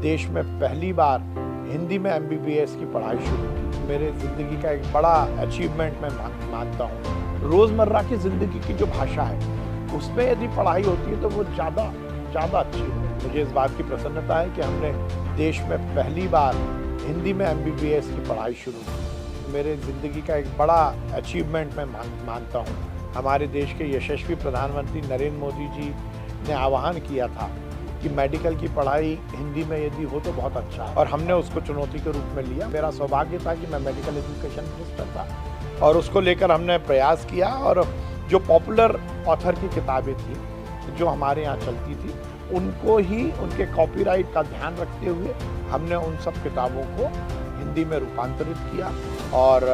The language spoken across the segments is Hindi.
देश में पहली बार हिंदी में एमबीबीएस की पढ़ाई शुरू की। मेरे ज़िंदगी का एक बड़ा अचीवमेंट मैं मानता हूँ। रोज़मर्रा की ज़िंदगी की जो भाषा है उसमें यदि पढ़ाई होती है तो वो ज़्यादा अच्छी हो। मुझे इस बात की प्रसन्नता है कि हमने देश में पहली बार हिंदी में एमबीबीएस की पढ़ाई शुरू की। मेरे ज़िंदगी का एक बड़ा अचीवमेंट मैं मानता हूँ। हमारे देश के यशस्वी प्रधानमंत्री नरेंद्र मोदी जी ने आह्वान किया था कि मेडिकल की पढ़ाई हिंदी में यदि हो तो बहुत अच्छा है, और हमने उसको चुनौती के रूप में लिया। मेरा सौभाग्य था कि मैं मेडिकल एजुकेशन मिनिस्टर था और उसको लेकर हमने प्रयास किया, और जो पॉपुलर ऑथर की किताबें थी जो हमारे यहाँ चलती थी उनको ही उनके कॉपीराइट का ध्यान रखते हुए हमने उन सब किताबों को हिंदी में रूपांतरित किया और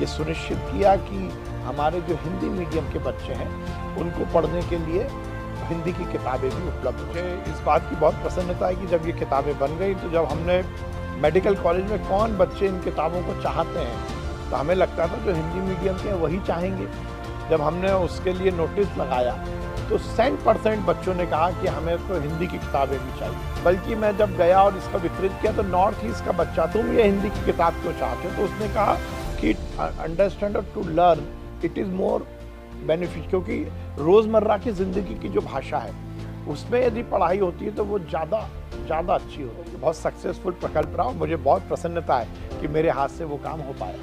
ये सुनिश्चित किया कि हमारे जो हिंदी मीडियम के बच्चे हैं उनको पढ़ने के लिए हिंदी की किताबें भी उपलब्ध हो। मुझे इस बात की बहुत प्रसन्नता है कि जब ये किताबें बन गई तो जब हमने मेडिकल कॉलेज में कौन बच्चे इन किताबों को चाहते हैं, तो हमें लगता था जो हिंदी मीडियम के हैं वही चाहेंगे। जब हमने उसके लिए नोटिस लगाया तो 100% बच्चों ने कहा कि हमें तो हिंदी की किताबें भी चाहिए। बल्कि मैं जब गया और इसका वितरित किया तो नॉर्थ ईस्ट का बच्चा, तुम ये हिंदी की किताब क्यों चाहते हो? तो उसने कहा कि अंडरस्टैंड और to learn it is more benefit, क्योंकि रोज़मर्रा की ज़िंदगी की जो भाषा है उसमें यदि पढ़ाई होती है तो वो ज़्यादा अच्छी होती है। बहुत सक्सेसफुल प्रकल्प रहा और मुझे बहुत प्रसन्नता है कि मेरे हाथ से वो काम हो पाया।